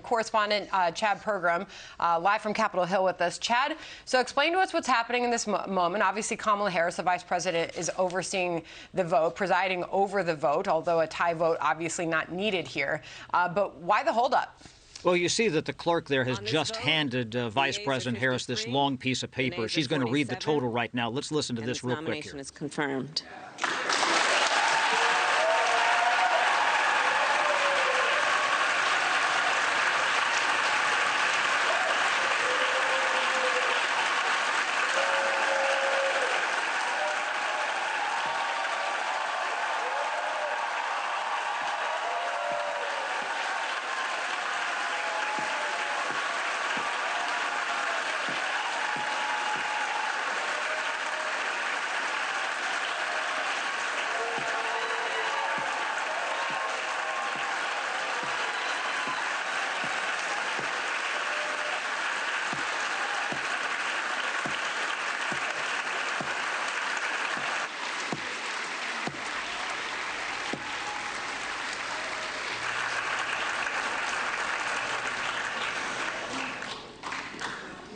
correspondent Chad Pergram, live from Capitol Hill with us. Chad, so explain to us what's happening in this moment. Obviously, Kamala Harris, the vice president, is overseeing the vote, presiding over the vote, although a tie vote obviously not needed here. But why the holdup? Well, you see that the clerk there has just handed Vice President Harris this long piece of paper. She's going to read the total right now. Let's listen to this real quick here. Nomination is confirmed.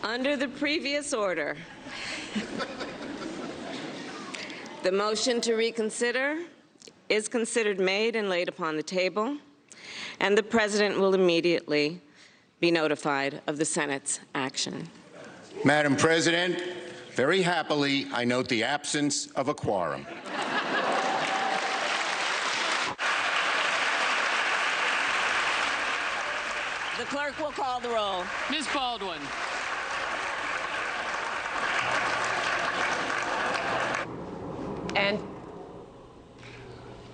Under the previous order, the motion to reconsider is considered made and laid upon the table, and the President will immediately be notified of the Senate's action. Madam President, very happily, I note the absence of a quorum. The clerk will call the roll. Ms. Baldwin. And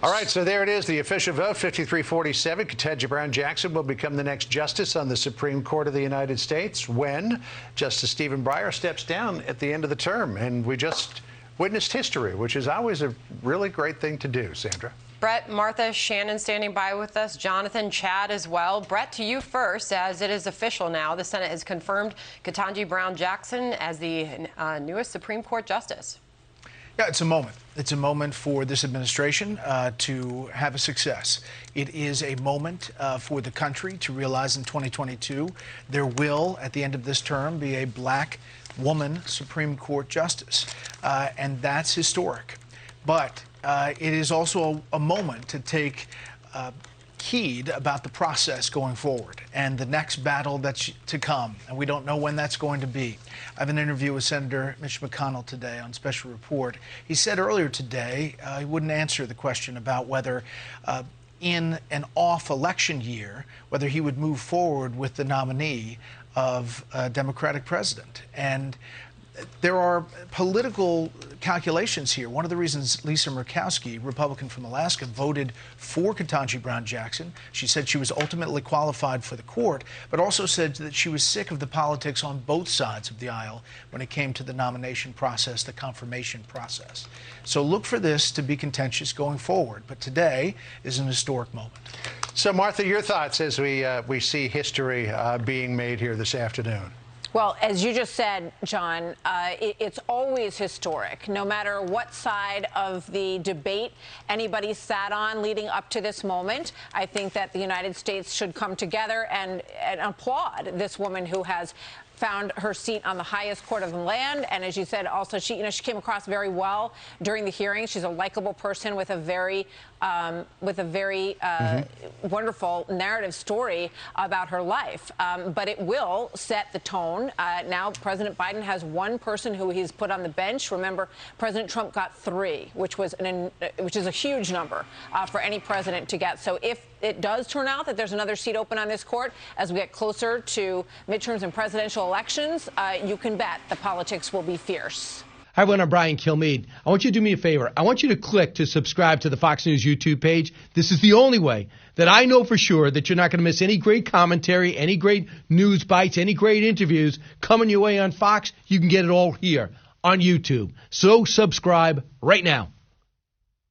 all right, so there it is, the official vote, 53-47. Ketanji Brown Jackson will become the next justice on the Supreme Court of the United States when Justice Stephen Baier steps down at the end of the term. And we just witnessed history, which is always a really great thing to do, Sandra. Bret, Martha, Shannon standing by with us, Jonathan, Chad as well. Bret, to you first, as it is official now. The Senate has confirmed Ketanji Brown Jackson as the newest Supreme Court justice. Yeah, it's a moment. It's a moment for this administration to have a success. It is a moment for the country to realize in 2022 there will, at the end of this term, be a black woman Supreme Court justice. And that's historic. But it is also a moment to take heed about the process going forward and the next battle that's to come. And we don't know when that's going to be. I have an interview with Senator Mitch McConnell today on Special Report. He said earlier today he wouldn't answer the question about whether in an off-election year, whether he would move forward with the nominee of a Democratic president. And there are political calculations here. One of the reasons Lisa Murkowski, Republican from Alaska, voted for Ketanji Brown Jackson, she said she was ultimately qualified for the court, but also said that she was sick of the politics on both sides of the aisle when it came to the nomination process, the confirmation process. So look for this to be contentious going forward. But today is an historic moment. So, Martha, your thoughts as we see history being made here this afternoon. Well, as you just said, John, it's always historic, no matter what side of the debate anybody sat on leading up to this moment. I think that the United States should come together and applaud this woman who has found her seat on the highest court of the land. And as you said, also, she came across very well during the hearing. She's a likable person with a very wonderful narrative story about her life. But it will set the tone. Now, President Biden has one person who he's put on the bench. Remember, President Trump got 3, which is a huge number for any president to get. So if it does turn out that there's another seat open on this court as we get closer to midterms and presidential elections, you can bet the politics will be fierce. Hi, everyone. I'm Brian Kilmeade. I want you to do me a favor. I want you to click to subscribe to the Fox News YouTube page. This is the only way that I know for sure that you're not going to miss any great commentary, any great news bites, any great interviews coming your way on Fox. You can get it all here on YouTube. So subscribe right now.